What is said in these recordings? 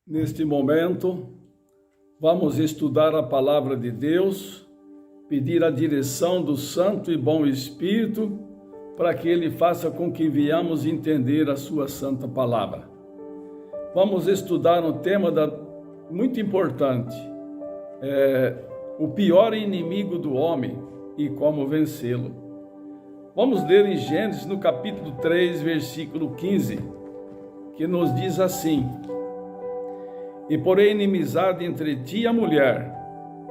Neste momento, vamos estudar a Palavra de Deus, pedir a direção do Santo e Bom Espírito, para que Ele faça com que venhamos entender a Sua Santa Palavra. Vamos estudar um tema muito importante, o pior inimigo do homem e como vencê-lo. Vamos ler em Gênesis, no capítulo 3, versículo 15, que nos diz assim: E porém inimizade entre ti e a mulher,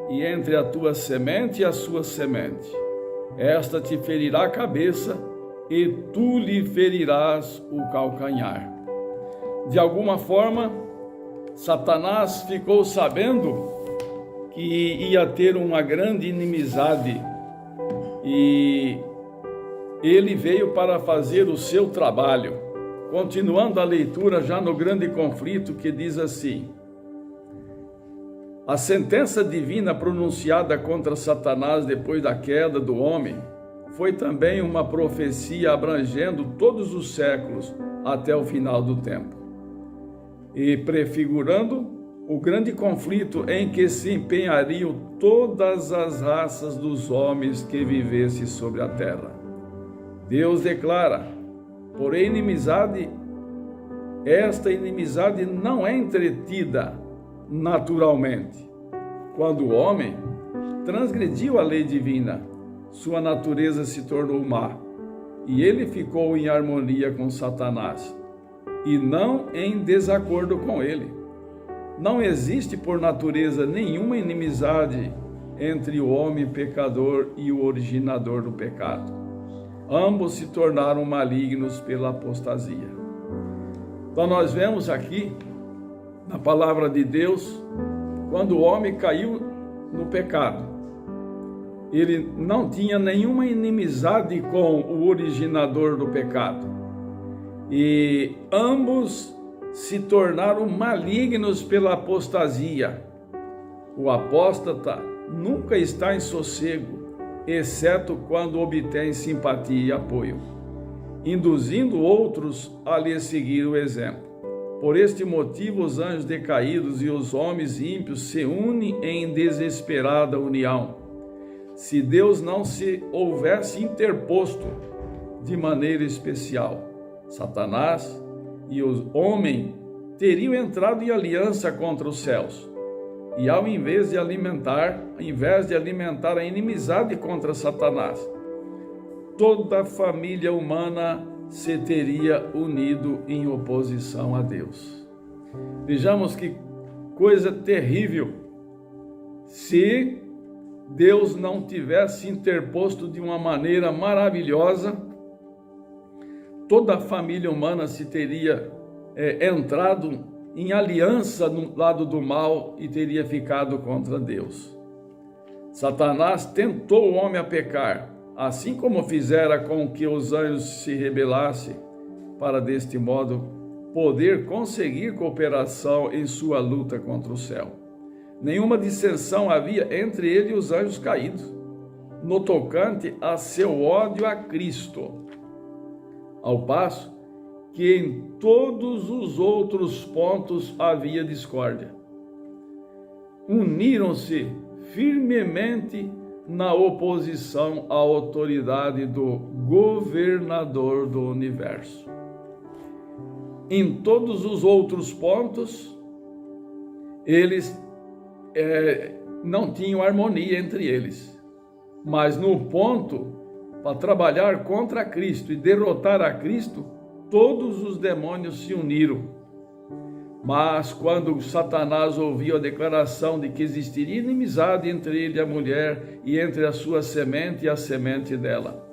e entre a tua semente e a sua semente. Esta te ferirá a cabeça, e tu lhe ferirás o calcanhar. De alguma forma, Satanás ficou sabendo que ia ter uma grande inimizade, e ele veio para fazer o seu trabalho. Continuando a leitura já no grande conflito, que diz assim: a sentença divina pronunciada contra Satanás depois da queda do homem foi também uma profecia abrangendo todos os séculos até o final do tempo, e prefigurando o grande conflito em que se empenhariam todas as raças dos homens que vivessem sobre a terra. Deus declara: porém esta inimizade não é entretida naturalmente. Quando o homem transgrediu a lei divina, sua natureza se tornou má, e ele ficou em harmonia com Satanás, e não em desacordo com ele. Não existe por natureza nenhuma inimizade entre o homem pecador e o originador do pecado. Ambos se tornaram malignos pela apostasia. Então nós vemos aqui na palavra de Deus, quando o homem caiu no pecado, ele não tinha nenhuma inimizade com o originador do pecado, e ambos se tornaram malignos pela apostasia. O apóstata nunca está em sossego, exceto quando obtém simpatia e apoio, induzindo outros a lhe seguir o exemplo. Por este motivo, os anjos decaídos e os homens ímpios se unem em desesperada união. Se Deus não se houvesse interposto de maneira especial, Satanás e o homem teriam entrado em aliança contra os céus. E ao invés de alimentar a inimizade contra Satanás, toda a família humana se teria unido em oposição a Deus. Vejamos que coisa terrível. Se Deus não tivesse interposto de uma maneira maravilhosa, toda a família humana se teria entrado em aliança no lado do mal e teria ficado contra Deus. Satanás tentou o homem a pecar, assim como fizera com que os anjos se rebelassem, para deste modo poder conseguir cooperação em sua luta contra o céu. Nenhuma dissensão havia entre ele e os anjos caídos, no tocante a seu ódio a Cristo, ao passo que em todos os outros pontos havia discórdia. Uniram-se firmemente na oposição à autoridade do governador do universo. Em todos os outros pontos, eles não tinham harmonia entre eles, mas no ponto para trabalhar contra Cristo e derrotar a Cristo, todos os demônios se uniram. Mas quando Satanás ouviu a declaração de que existiria inimizade entre ele e a mulher, e entre a sua semente e a semente dela,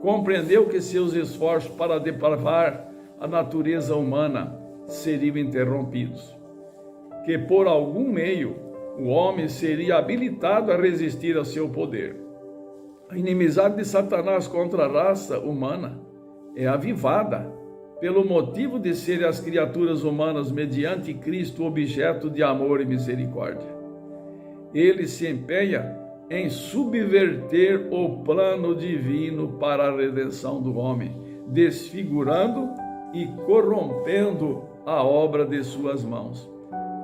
compreendeu que seus esforços para depravar a natureza humana seriam interrompidos, que por algum meio o homem seria habilitado a resistir ao seu poder. A inimizade de Satanás contra a raça humana é avivada pelo motivo de serem as criaturas humanas mediante Cristo objeto de amor e misericórdia. Ele se empenha em subverter o plano divino para a redenção do homem, desfigurando e corrompendo a obra de suas mãos.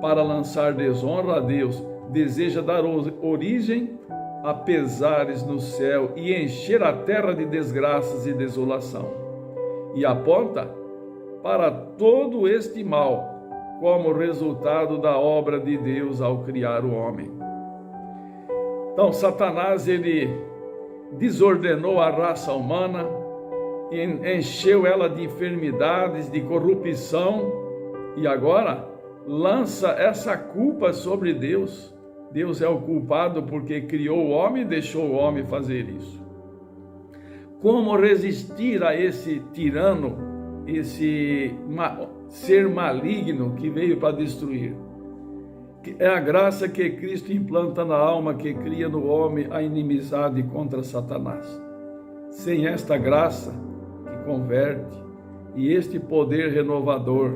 para lançar desonra a Deus, deseja dar origem a pesares no céu e encher a terra de desgraças e desolação. E aponta para todo este mal como resultado da obra de Deus ao criar o homem. Então, Satanás, ele desordenou a raça humana, encheu ela de enfermidades, de corrupção, e agora lança essa culpa sobre Deus. Deus é o culpado porque criou o homem e deixou o homem fazer isso. Como resistir a esse tirano, esse ser maligno que veio para destruir? É a graça que Cristo implanta na alma, que cria no homem a inimizade contra Satanás. Sem esta graça que converte e este poder renovador,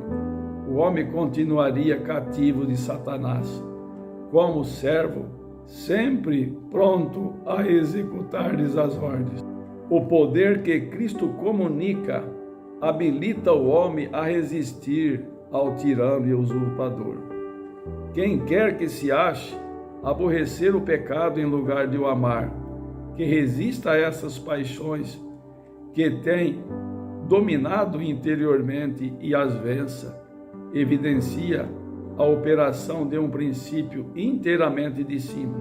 o homem continuaria cativo de Satanás, como servo, sempre pronto a executar-lhes as ordens. O poder que Cristo comunica habilita o homem a resistir ao tirano e usurpador. Quem quer que se ache aborrecer o pecado em lugar de o amar, que resista a essas paixões que tem dominado interiormente e as vença, evidencia a operação de um princípio inteiramente de cima.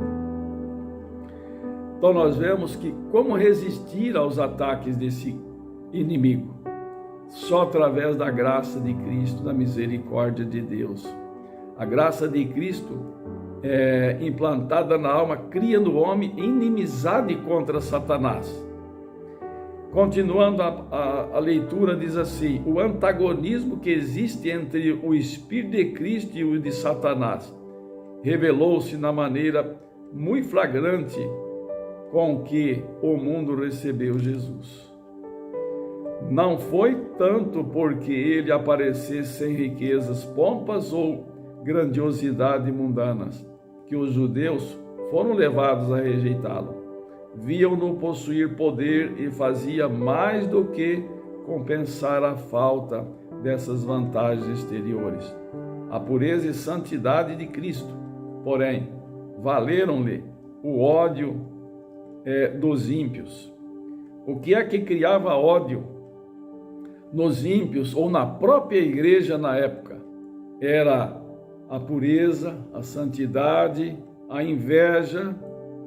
Então nós vemos que como resistir aos ataques desse inimigo? Só através da graça de Cristo, da misericórdia de Deus. A graça de Cristo implantada na alma cria no homem inimizade contra Satanás. Continuando a leitura, diz assim: o antagonismo que existe entre o Espírito de Cristo e o de Satanás revelou-se na maneira muito flagrante com que o mundo recebeu Jesus. Não foi tanto porque ele aparecesse sem riquezas, pompas ou grandiosidade mundanas que os judeus foram levados a rejeitá-lo. Viam-no possuir poder e fazia mais do que compensar a falta dessas vantagens exteriores. A pureza e santidade de Cristo, porém, valeram-lhe o ódio dos ímpios. O que é que criava ódio nos ímpios ou na própria igreja na época? Era a pureza, a santidade, a inveja,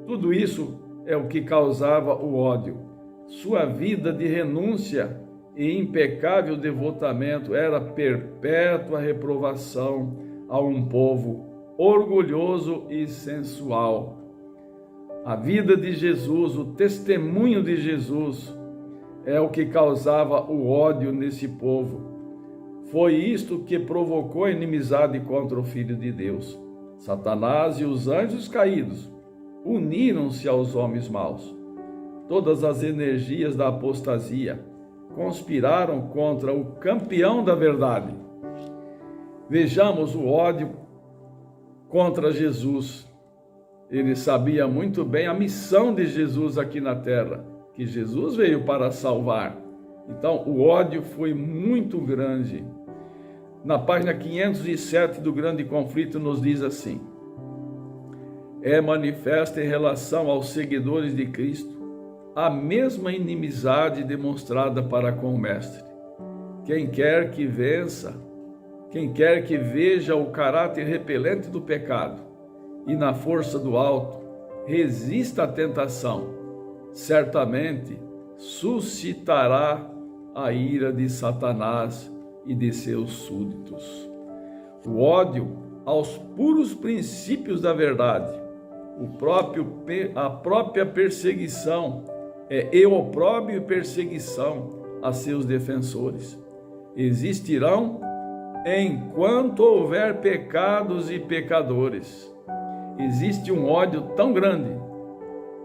tudo isso é o que causava o ódio. Sua vida de renúncia e impecável devotamento era perpétua reprovação a um povo orgulhoso e sensual. A vida de Jesus, o testemunho de Jesus, é o que causava o ódio nesse povo. Foi isto que provocou a inimizade contra o Filho de Deus. Satanás e os anjos caídos uniram-se aos homens maus. Todas as energias da apostasia conspiraram contra o campeão da verdade. Vejamos o ódio contra Jesus. Ele sabia muito bem a missão de Jesus aqui na terra, que Jesus veio para salvar. Então, o ódio foi muito grande. Na página 507 do Grande Conflito nos diz assim: é manifesta em relação aos seguidores de Cristo a mesma inimizade demonstrada para com o Mestre. Quem quer que vença, quem quer que veja o caráter repelente do pecado e na força do alto, resista à tentação, certamente suscitará a ira de Satanás e de seus súditos. O ódio aos puros princípios da verdade, a própria perseguição, opróbrio e perseguição a seus defensores, existirão enquanto houver pecados e pecadores. Existe um ódio tão grande.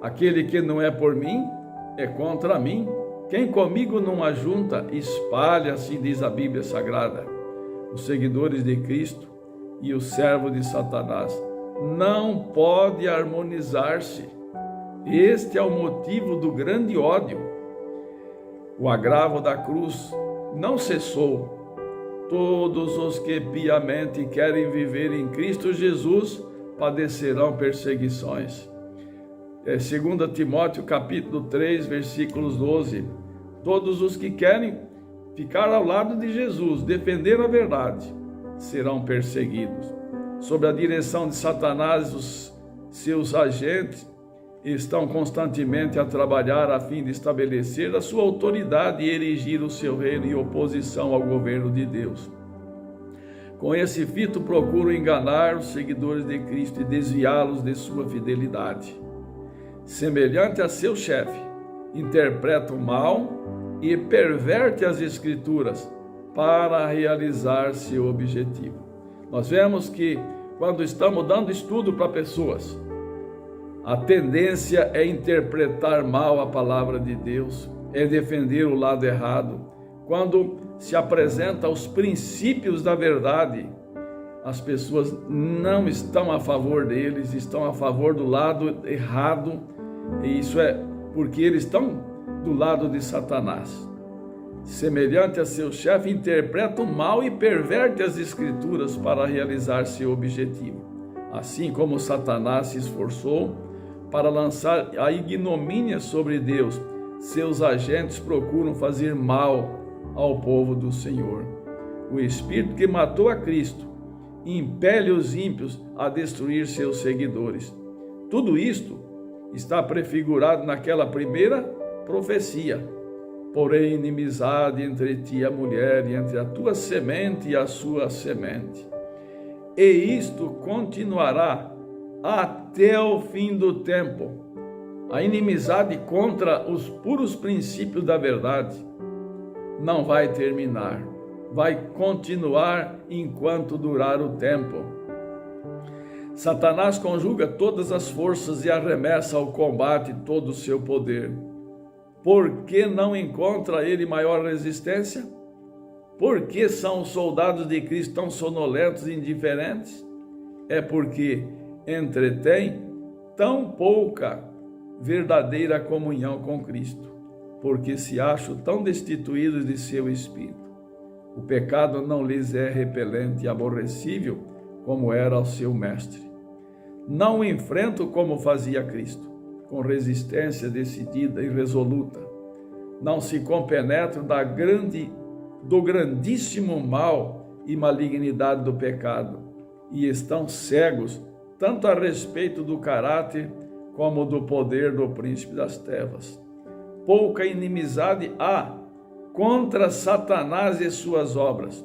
Aquele que não é por mim, é contra mim. Quem comigo não ajunta, espalha, assim diz a Bíblia Sagrada. Os seguidores de Cristo e o servo de Satanás não pode harmonizar-se. Este é o motivo do grande ódio. O agravo da cruz não cessou. todos os que piamente querem viver em Cristo Jesus padecerão perseguições. 2 Timóteo capítulo 3, versículos 12. Todos os que querem ficar ao lado de Jesus, defender a verdade, serão perseguidos. Sob a direção de Satanás, os seus agentes estão constantemente a trabalhar a fim de estabelecer a sua autoridade e erigir o seu reino em oposição ao governo de Deus. Com esse fito, procuram enganar os seguidores de Cristo e desviá-los de sua fidelidade. Semelhante a seu chefe, interpreta o mal e perverte as Escrituras para realizar seu objetivo. Nós vemos que quando estamos dando estudo para pessoas, a tendência é interpretar mal a palavra de Deus, é defender o lado errado. Quando se apresenta os princípios da verdade, as pessoas não estão a favor deles, estão a favor do lado errado, e isso é porque eles estão do lado de Satanás. Semelhante a seu chefe, interpreta o mal e perverte as Escrituras para realizar seu objetivo. Assim como Satanás se esforçou para lançar a ignomínia sobre Deus, seus agentes procuram fazer mal ao povo do Senhor. O Espírito que matou a Cristo impele os ímpios a destruir seus seguidores. Tudo isto está prefigurado naquela primeira profecia. Porém, inimizade entre ti e a mulher, e entre a tua semente e a sua semente. E isto continuará até o fim do tempo. A inimizade contra os puros princípios da verdade não vai terminar, vai continuar enquanto durar o tempo. Satanás conjuga todas as forças e arremessa ao combate todo o seu poder. Por que não encontra ele maior resistência? Por que são os soldados de Cristo tão sonolentos e indiferentes? É porque entretém tão pouca verdadeira comunhão com Cristo, porque se acham tão destituídos de seu espírito. O pecado não lhes é repelente e aborrecível como era ao seu mestre. Não o enfrentam como fazia Cristo, com resistência decidida e resoluta. Não se compenetram do grandíssimo mal e malignidade do pecado, e estão cegos tanto a respeito do caráter como do poder do príncipe das trevas. Pouca inimizade há contra Satanás e suas obras,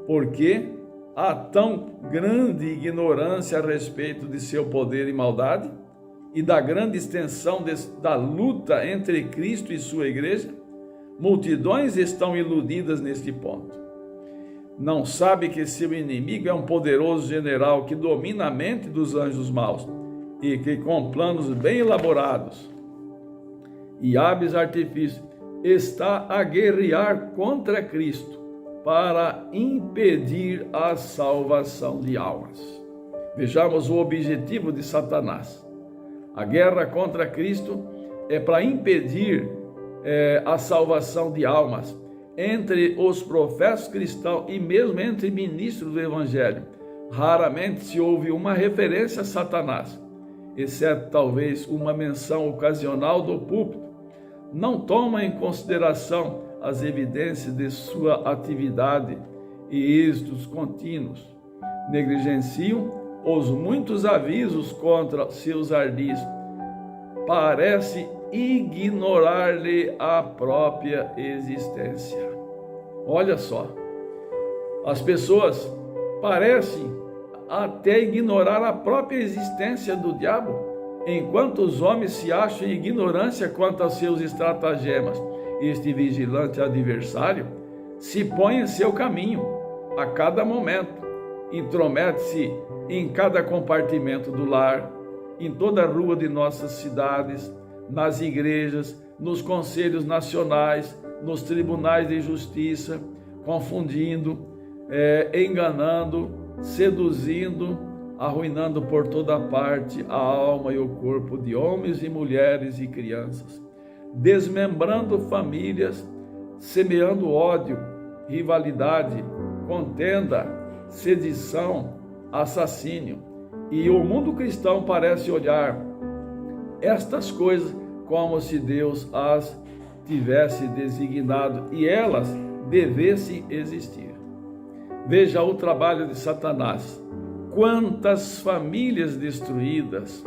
porque há tão grande ignorância a respeito de seu poder e maldade, e da grande extensão da luta entre Cristo e sua igreja. Multidões estão iludidas neste ponto. Não sabe que seu inimigo é um poderoso general que domina a mente dos anjos maus e que, com planos bem elaborados e hábeis artifícios, está a guerrear contra Cristo para impedir a salvação de almas. Vejamos o objetivo de Satanás. A guerra contra Cristo é para impedir a salvação de almas entre os profetas cristãos e mesmo entre ministros do Evangelho. Raramente se ouve uma referência a Satanás, exceto talvez uma menção ocasional do púlpito. Não toma em consideração as evidências de sua atividade e êxitos contínuos. Negligenciam os muitos avisos contra seus ardis. Parece ignorar-lhe a própria existência. Olha só, as pessoas parecem até ignorar a própria existência do diabo, enquanto os homens se acham em ignorância quanto aos seus estratagemas. Este vigilante adversário se põe em seu caminho a cada momento, intromete-se em cada compartimento do lar, em toda a rua de nossas cidades, nas igrejas, nos conselhos nacionais, nos tribunais de justiça, confundindo, enganando, seduzindo, arruinando por toda parte a alma e o corpo de homens e mulheres e crianças, desmembrando famílias, semeando ódio, rivalidade, contenda, sedição, assassínio. E o mundo cristão parece olhar estas coisas como se Deus as tivesse designado e elas devessem existir. Veja o trabalho de Satanás. Quantas famílias destruídas,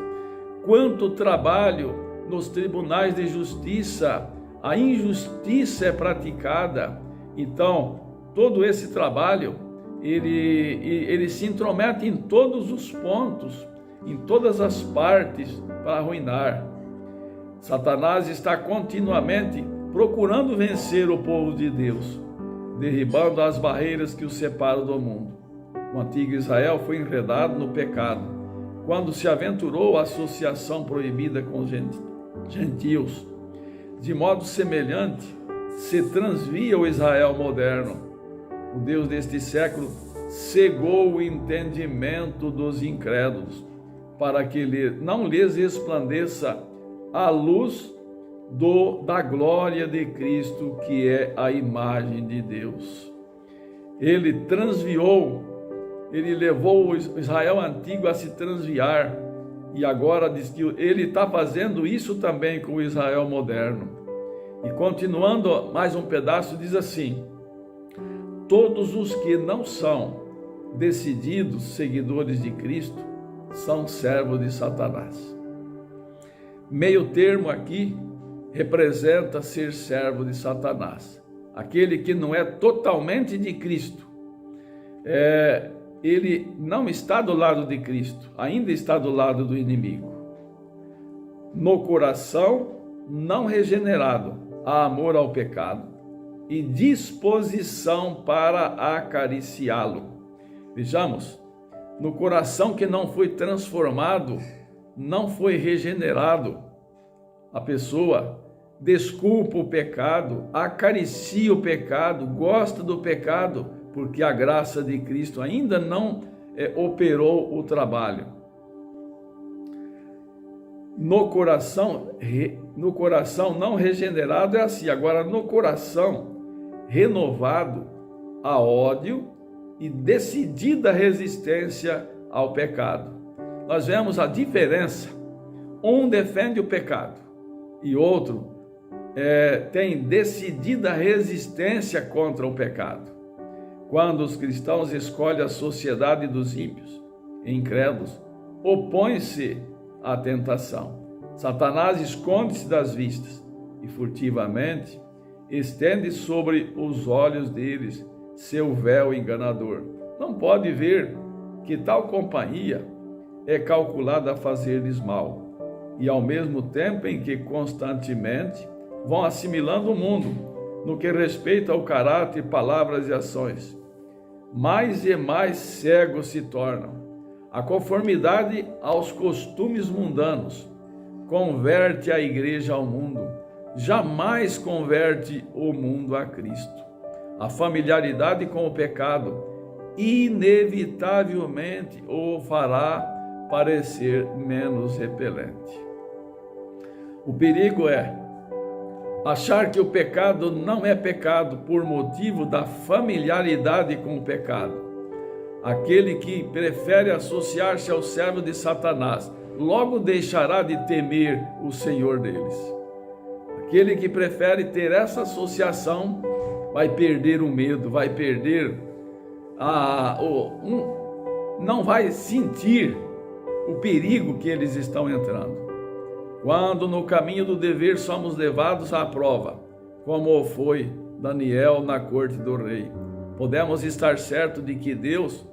quanto trabalho nos tribunais de justiça, a injustiça é praticada. Então, todo esse trabalho, ele se intromete em todos os pontos, em todas as partes para arruinar. Satanás está continuamente procurando vencer o povo de Deus, derribando as barreiras que o separam do mundo. O antigo Israel foi enredado no pecado, quando se aventurou à associação proibida com os gentios. De modo semelhante, se transvia o Israel moderno. O Deus deste século cegou o entendimento dos incrédulos, para que não lhes resplandeça a luz da glória de Cristo, que é a imagem de Deus. Ele transviou, ele levou o Israel antigo a se transviar, e agora diz que ele está fazendo isso também com o Israel moderno. E continuando mais um pedaço, diz assim: todos os que não são decididos seguidores de Cristo são servos de Satanás. Meio termo aqui representa ser servo de Satanás. Aquele que não é totalmente de Cristo, ele não está do lado de Cristo, ainda está do lado do inimigo. No coração não regenerado, há amor ao pecado e disposição para acariciá-lo. Vejamos, no coração que não foi transformado, não foi regenerado, a pessoa desculpa o pecado, acaricia o pecado, gosta do pecado, porque a graça de Cristo ainda não operou o trabalho. No coração não regenerado é assim. Agora, no coração renovado, há ódio e decidida resistência ao pecado. Nós vemos a diferença. Um defende o pecado e outro tem decidida resistência contra o pecado. Quando os cristãos escolhem a sociedade dos ímpios e incrédulos, opõem-se à tentação. Satanás esconde-se das vistas e furtivamente estende sobre os olhos deles seu véu enganador. Não pode ver que tal companhia é calculada a fazer-lhes mal, e ao mesmo tempo em que constantemente vão assimilando o mundo no que respeita ao caráter, palavras e ações, mais e mais cegos se tornam. A conformidade aos costumes mundanos converte a igreja ao mundo, jamais converte o mundo a Cristo. A familiaridade com o pecado inevitavelmente o fará parecer menos repelente. O perigo é achar que o pecado não é pecado por motivo da familiaridade com o pecado. Aquele que prefere associar-se ao servo de Satanás, logo deixará de temer o Senhor deles. Aquele que prefere ter essa associação vai perder o medo, vai perder não vai sentir o perigo que eles estão entrando. Quando no caminho do dever somos levados à prova, como foi Daniel na corte do rei, podemos estar certos de que Deus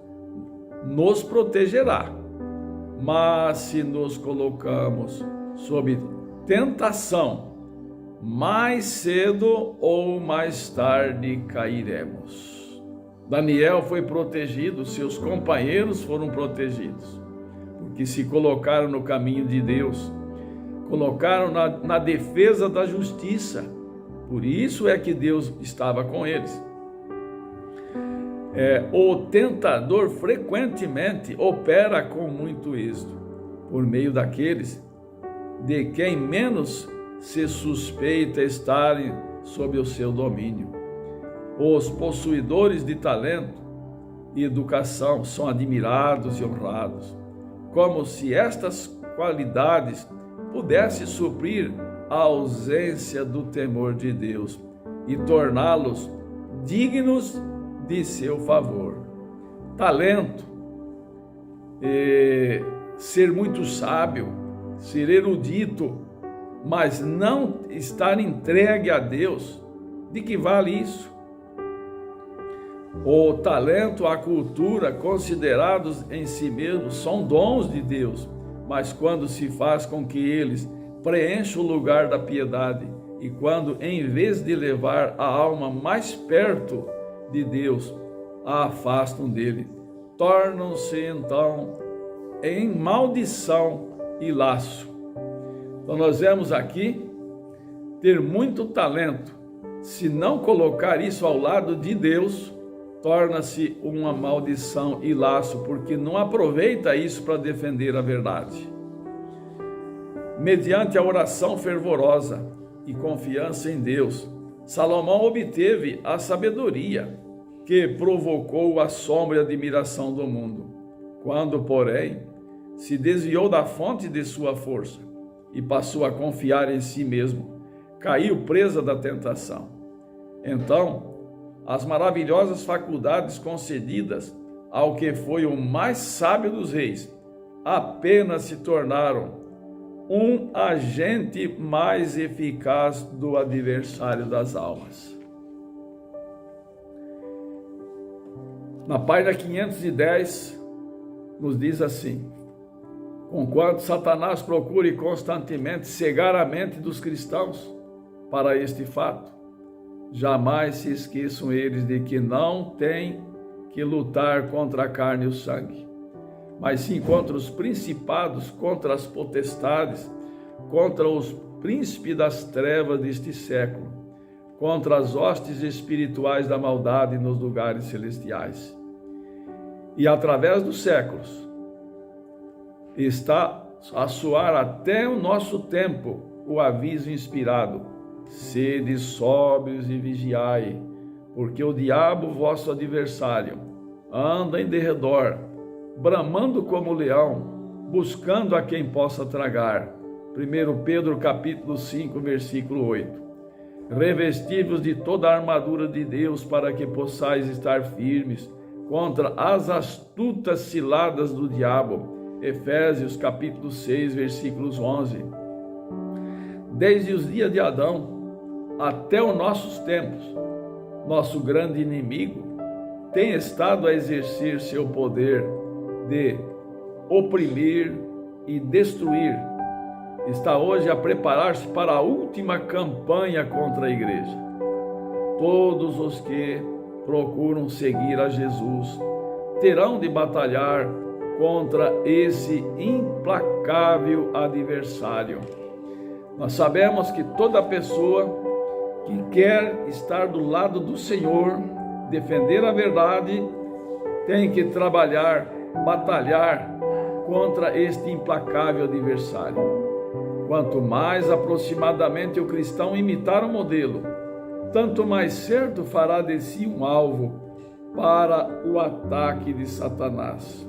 nos protegerá. Mas se nos colocamos sob tentação, mais cedo ou mais tarde cairemos. Daniel foi protegido, seus companheiros foram protegidos, porque se colocaram no caminho de Deus, colocaram na defesa da justiça. Por isso é que Deus estava com eles. O tentador frequentemente opera com muito êxito por meio daqueles de quem menos se suspeita estarem sob o seu domínio. Os possuidores de talento e educação são admirados e honrados, como se estas qualidades pudessem suprir a ausência do temor de Deus e torná-los dignos de seu favor. Talento, ser muito sábio, ser erudito, mas não estar entregue a Deus, de que vale isso? O talento, a cultura, considerados em si mesmos, são dons de Deus, mas quando se faz com que eles preencham o lugar da piedade e quando, em vez de levar a alma mais perto de Deus, a afastam dele, tornam-se então em maldição e laço. Então nós vemos aqui ter muito talento, se não colocar isso ao lado de Deus, torna-se uma maldição e laço, porque não aproveita isso para defender a verdade. Mediante a oração fervorosa e confiança em Deus, Salomão obteve a sabedoria que provocou o assombro e admiração do mundo. Quando, porém, se desviou da fonte de sua força e passou a confiar em si mesmo, caiu presa da tentação. Então, as maravilhosas faculdades concedidas ao que foi o mais sábio dos reis apenas se tornaram um agente mais eficaz do adversário das almas. Na página 510, nos diz assim: conquanto Satanás procure constantemente cegar a mente dos cristãos para este fato, jamais se esqueçam eles de que não têm que lutar contra a carne e o sangue, mas sim contra os principados, contra as potestades, contra os príncipes das trevas deste século, contra as hostes espirituais da maldade nos lugares celestiais. E através dos séculos está a soar até o nosso tempo o aviso inspirado: sede sóbrios e vigiai, porque o diabo, vosso adversário, anda em derredor, bramando como leão, buscando a quem possa tragar. 1 Pedro capítulo 5, versículo 8. Revesti-vos de toda a armadura de Deus para que possais estar firmes contra as astutas ciladas do diabo. Efésios capítulo 6, versículos 11. Desde os dias de Adão até os nossos tempos, nosso grande inimigo tem estado a exercer seu poder de oprimir e destruir. Está hoje a preparar-se para a última campanha contra a igreja. Todos os que procuram seguir a Jesus terão de batalhar contra esse implacável adversário. Nós sabemos que toda pessoa que quer estar do lado do Senhor, defender a verdade, tem que trabalhar, batalhar contra este implacável adversário. Quanto mais aproximadamente o cristão imitar o modelo, tanto mais certo fará de si um alvo para o ataque de Satanás.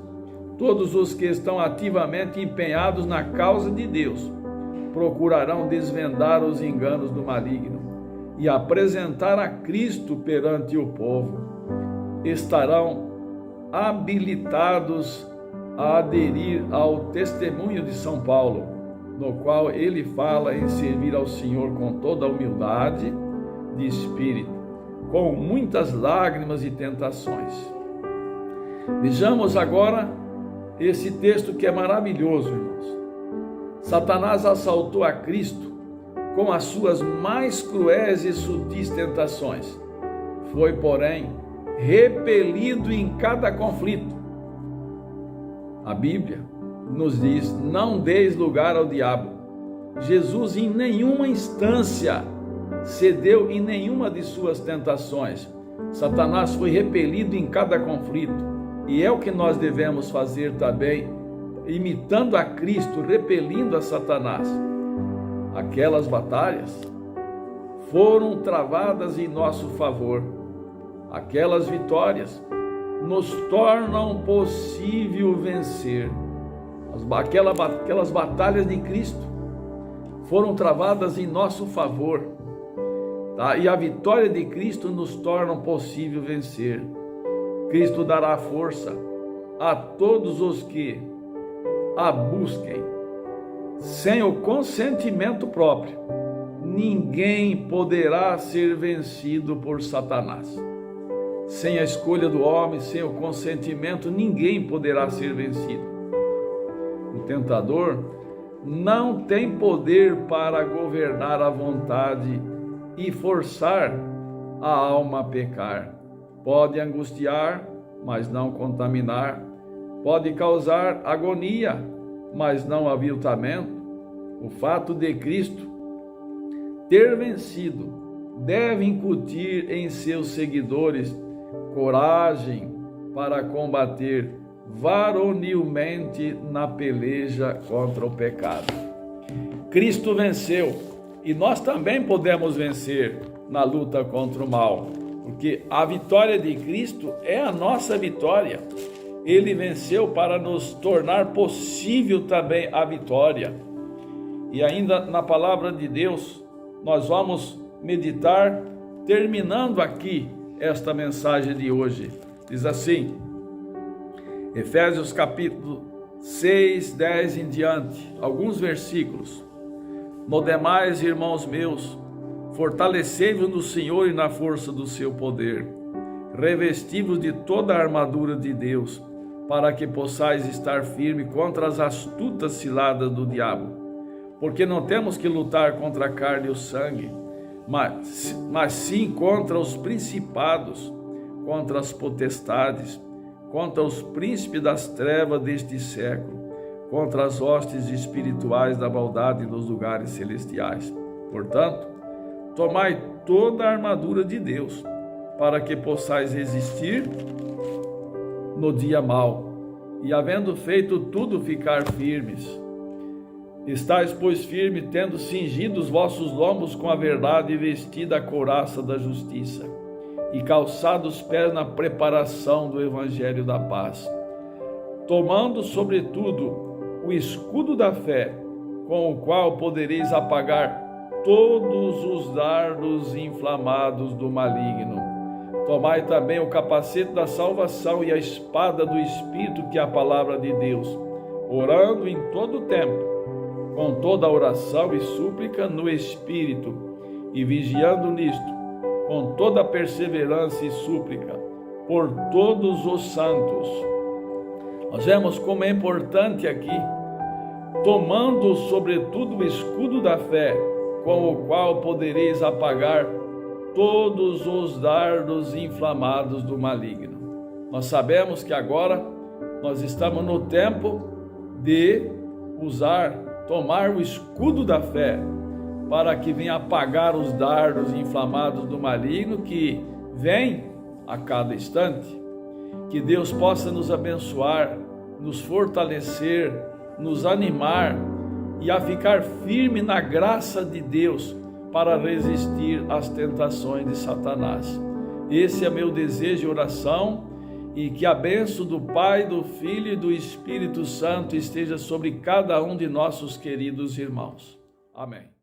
Todos os que estão ativamente empenhados na causa de Deus procurarão desvendar os enganos do maligno e apresentar a Cristo perante o povo. Estarão habilitados a aderir ao testemunho de São Paulo, no qual ele fala em servir ao Senhor com toda a humildade de espírito, com muitas lágrimas e tentações. Vejamos agora esse texto que é maravilhoso, irmãos. Satanás assaltou a Cristo com as suas mais cruéis e sutis tentações. Foi, porém, repelido em cada conflito. A Bíblia nos diz: não deis lugar ao diabo. Jesus em nenhuma instância cedeu em nenhuma de suas tentações. Satanás foi repelido em cada conflito, e é o que nós devemos fazer também, imitando a Cristo, repelindo a Satanás. Aquelas batalhas foram travadas em nosso favor. Aquelas vitórias nos tornam possível vencer. Aquelas batalhas de Cristo foram travadas em nosso favor, tá? E a vitória de Cristo nos torna possível vencer. Cristo dará força a todos os que a busquem. Sem o consentimento próprio, ninguém poderá ser vencido por Satanás. Sem a escolha do homem, sem o consentimento, ninguém poderá ser vencido. O tentador não tem poder para governar a vontade e forçar a alma a pecar. Pode angustiar, mas não contaminar. Pode causar agonia, mas não aviltamento. O fato de Cristo ter vencido deve incutir em seus seguidores coragem para combater varonilmente na peleja contra o pecado. Cristo venceu e nós também podemos vencer na luta contra o mal, porque a vitória de Cristo é a nossa vitória. Ele venceu para nos tornar possível também a vitória. E ainda na palavra de Deus, nós vamos meditar, terminando aqui esta mensagem de hoje. Diz assim, Efésios capítulo 6, 10 em diante, alguns versículos. No demais, irmãos meus, fortalecei-vos no Senhor e na força do seu poder. Revesti-vos de toda a armadura de Deus, para que possais estar firme contra as astutas ciladas do diabo. Porque não temos que lutar contra a carne e o sangue, mas sim contra os principados, contra as potestades, contra os príncipes das trevas deste século, contra as hostes espirituais da maldade nos lugares celestiais. Portanto, tomai toda a armadura de Deus, para que possais resistir no dia mau, e havendo feito tudo, ficar firmes. Estais, pois, firme, tendo cingido os vossos lombos com a verdade e vestida a couraça da justiça, e calçados os pés na preparação do evangelho da paz, tomando, sobretudo, o escudo da fé, com o qual podereis apagar todos os dardos inflamados do maligno. Tomai também o capacete da salvação e a espada do Espírito, que é a palavra de Deus, orando em todo o tempo, com toda a oração e súplica no Espírito, e vigiando nisto, com toda a perseverança e súplica, por todos os santos. Nós vemos como é importante aqui, tomando sobretudo o escudo da fé, com o qual podereis apagar todos os dardos inflamados do maligno. Nós sabemos que agora nós estamos no tempo de tomar o escudo da fé, para que venha apagar os dardos inflamados do maligno que vem a cada instante. Que Deus possa nos abençoar, nos fortalecer, nos animar e a ficar firme na graça de Deus para resistir às tentações de Satanás. Esse é meu desejo e oração, e que a bênção do Pai, do Filho e do Espírito Santo esteja sobre cada um de nossos queridos irmãos. Amém.